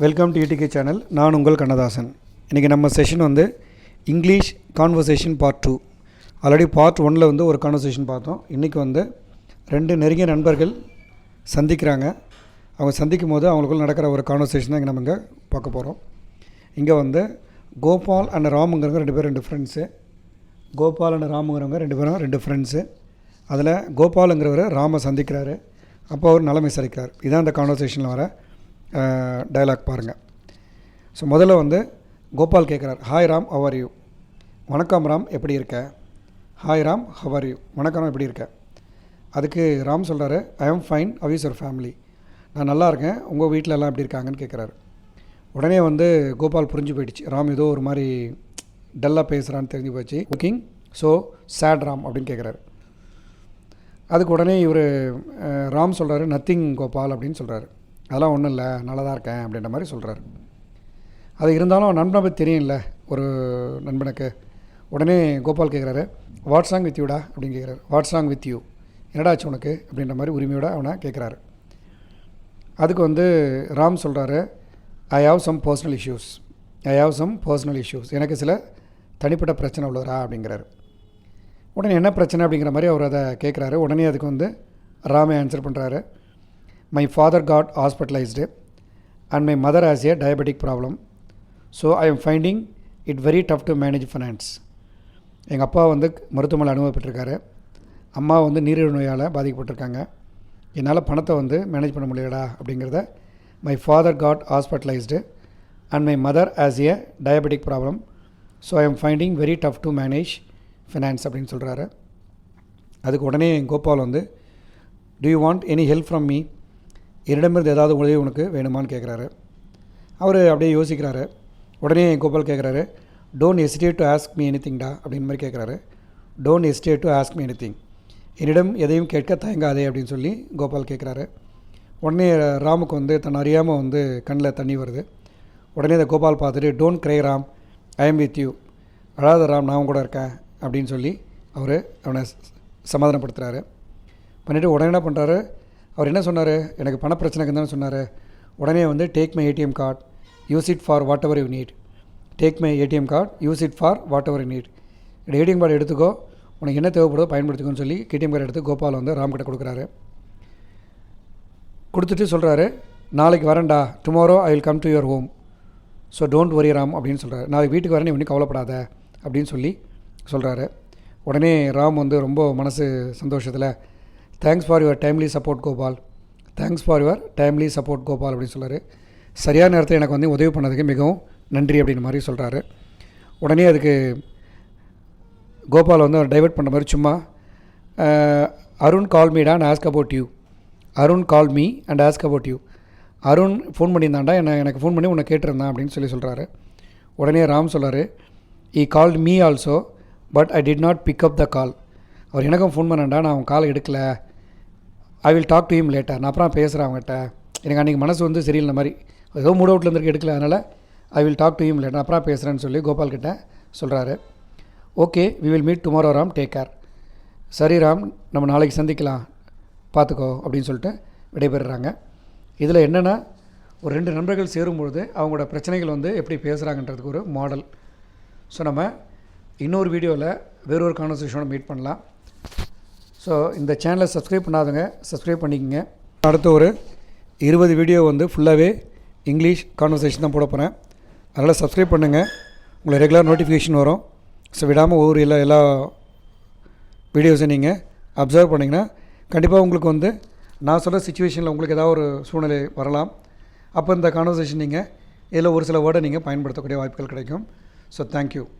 Welcome to ETK channel. நான் உங்கள் கண்ணதாசன். இன்றைக்கி நம்ம செஷன் வந்து English conversation part 2. Already part 1ல் வந்து ஒரு கான்வர்சேஷன் பார்த்தோம். இன்றைக்கி வந்து 2 நெருங்கிய நண்பர்கள் சந்திக்கிறாங்க. அவங்க சந்திக்கும் போது அவங்களுக்குள்ள நடக்கிற ஒரு கான்வர்சேஷன் தான் இங்கே நம்ம இங்கே பார்க்க போகிறோம். இங்கே வந்து கோபால் அண்ட் ராமுங்கிறவங்க 2 பேரும் 2 ஃப்ரெண்ட்ஸு. கோபால் அண்ட் ராமுங்கிறவங்க 2 பேரும் 2 ஃப்ரெண்ட்ஸு. அதில் கோபாலுங்கிறவர் ராமை சந்திக்கிறாரு. அப்போ அவர் நலம் விசாரிக்கிறார். இதுதான் இந்த கான்வர்சேஷனில் வர டயலாக் பாருங்கள். ஸோ முதல்ல வந்து கோபால் கேட்குறார், hi Ram, how are you? வணக்கம் ராம், எப்படி இருக்க? Hi Ram, how are you? வணக்கம் ராம், எப்படி இருக்க? அதுக்கு ராம் சொல்கிறாரு, I am fine, how is your family? நான் நல்லா இருக்கேன், உங்கள் வீட்டில் எல்லாம் எப்படி இருக்காங்கன்னு கேட்குறாரு. உடனே வந்து கோபால் புரிஞ்சு போயிடுச்சு, ராம் ஏதோ ஒரு மாதிரி டல்லாக பேசுகிறான்னு தெரிஞ்சு போச்சு. ஓகேங், ஸோ சேட் ராம் அப்படின்னு கேட்குறாரு. அதுக்கு உடனே இவர் ராம் சொல்கிறாரு, நத்திங் கோபால் அப்படின்னு சொல்கிறாரு. அதெல்லாம் ஒன்றும் இல்லை, நல்லா தான் இருக்கேன் அப்படின்ற மாதிரி சொல்கிறாரு. அது இருந்தாலும் நண்பனை பற்றி தெரியும்ல ஒரு நண்பனுக்கு. உடனே கோபால் கேட்குறாரு, வாட்ஸ் ராங் வித் யூடா அப்படின்னு கேட்குறாரு. வாட்ஸ் ராங் வித் யூ, என்னடாச்சு உனக்கு அப்படின்ற மாதிரி உரிமையோடு அவனை கேட்குறாரு. அதுக்கு வந்து ராம் சொல்கிறாரு, I have some personal issues, எனக்கு சில தனிப்பட்ட பிரச்சனை உள்ளதா அப்படிங்கிறாரு. உடனே என்ன பிரச்சனை அப்படிங்கிற மாதிரி அவர் அதை கேட்குறாரு. உடனே அதுக்கு வந்து ராமே ஆன்சர் பண்ணுறாரு, my father got hospitalised and my mother has a diabetic problem. So I am finding it very tough to manage finance. எங்கள் அப்பா வந்து மருத்துவமனை அனுபவப்பட்டிருக்காரு. அம்மா வந்து நீரிழிவு நோயால் பாதிக்கப்பட்டிருக்காங்க. என்னால் பணத்தை வந்து மேனேஜ் பண்ண முடியலடா அப்படிங்கிறத. My father got hospitalised and my mother has a diabetic problem. So I am finding very tough to manage finance அப்படின்னு சொல்கிறாரு. அதுக்கு உடனே கோபால் வந்து, do you want any help from me? என்னிடமிருந்து ஏதாவது உதவி உனக்கு வேணுமான்னு கேட்குறாரு. அவர் அப்படியே யோசிக்கிறாரு. உடனே கோபால் கேட்குறாரு, don't hesitate to ask me எனிதிங்டா அப்படின்னு மாதிரி கேட்குறாரு. Don't hesitate to ask me anything, என்னிடம் எதையும் கேட்க தயங்காதே அப்படின்னு சொல்லி கோபால் கேட்குறாரு. உடனே ராமுக்கு வந்து தன் அறியாமல் வந்து கண்ணில் தண்ணி வருது. உடனே இந்த கோபால் பார்த்துட்டு, don't cry Ram, I am with you, அழாத ராம், நான் கூட இருக்கேன் அப்படின்னு சொல்லி அவனை சமாதானப்படுத்துகிறாரு. பண்ணிவிட்டு உடனே என்ன பண்ணுறாரு, அவர் என்ன சொன்னார், எனக்கு பண பிரச்சனைக்கு தானே சொன்னார். உடனே வந்து take my ATM card, use it for what ever you need. Take my ATM card, use it for what ever you need. ATM card எடுத்துக்கோ, உனக்கு என்ன தேவைப்படுதோ பயன்படுத்திக்கோன்னு சொல்லி ஏடிஎம் கார்டு எடுத்து கோபால் வந்து ராம்கிட்ட கொடுக்குறாரு. கொடுத்துட்டு சொல்கிறாரு, நாளைக்கு வரேன்டா, tomorrow I will come to your home, so don't worry Ram அப்படின்னு சொல்கிறாரு. நாளைக்கு வீட்டுக்கு வரேன், நீ ஒன்றும் கவலைப்படாத அப்படின்னு சொல்லி சொல்கிறாரு. உடனே ராம் வந்து ரொம்ப மனசு சந்தோஷத்தில், thanks for your timely support Gopal, thanks for your timely support Gopal அப்படின்னு சொல்கிறார். சரியான நேரத்தில் எனக்கு வந்து உதவி பண்ணதுக்கு மிகவும் நன்றி அப்படின்னு மாதிரி சொல்கிறாரு. உடனே அதுக்கு கோபால் வந்து அவர் டைவெர்ட் பண்ணுற மாதிரி சும்மா, அருண் கால் மீடா and ask about you, Arun call me and ask about you, Arun phone பண்ணியிருந்தாண்டா, எனக்கு ஃபோன் பண்ணி உன்னை கேட்டிருந்தான் அப்படின்னு சொல்லி சொல்கிறாரு. உடனே ராம் சொல்கிறார், he called me also but I did not pick up the call. அவர் எனக்கும் ஃபோன் பண்ணாண்டா, நான் அவன் கால் எடுக்கலை. I will talk to him later, நான் அப்புறம் பேசுகிறேன் அவங்ககிட்ட, எனக்கு அன்றைக்கி மனசு வந்து சரியில்லை மாதிரி, ஏதோ மூட் அவுட்டில் இருந்திருக்கு, எடுக்கல, அதனால் I will talk to him later, அப்புறம் பேசுகிறேன்னு சொல்லி கோபால் கிட்ட சொல்கிறாரு. Okay, we will meet tomorrow Ram, take care. சரி ராம், நம்ம நாளைக்கு சந்திக்கலாம், பார்த்துக்கோ அப்படின்னு சொல்லிட்டு விடைபெறுறாங்க. இதில் என்னென்னா, ஒரு 2 நண்பர்கள் சேரும்பொழுது அவங்களோட பிரச்சனைகள் வந்து எப்படி பேசுகிறாங்கன்றதுக்கு ஒரு மாடல். ஸோ நம்ம இன்னொரு வீடியோவில் வேறொரு கான்வர்சேஷனோட மீட் பண்ணலாம். ஸோ இந்த சேனலை சப்ஸ்கிரைப் பண்ணாதவங்க சப்ஸ்கிரைப் பண்ணிக்கோங்க. அடுத்த ஒரு 20 வீடியோ வந்து ஃபுல்லாகவே இங்கிலீஷ் கான்வர்சேஷன் தான் போட போகிறேன். அதனால் சப்ஸ்கிரைப் பண்ணுங்கள், உங்களை ரெகுலர் நோட்டிஃபிகேஷன் வரும். ஸோ விடாமல் ஒவ்வொரு எல்லா வீடியோஸை நீங்கள் அப்சர்வ் பண்ணிங்கன்னா கண்டிப்பாக உங்களுக்கு வந்து நான் சொல்கிற சுச்சுவேஷனில் உங்களுக்கு ஏதாவது ஒரு சூழ்நிலை வரலாம். அப்போ இந்த கான்வர்சேஷன் நீங்கள் இதில் ஒரு சில வேர்டை நீங்கள் பயன்படுத்தக்கூடிய வாய்ப்புகள் கிடைக்கும். So thank you.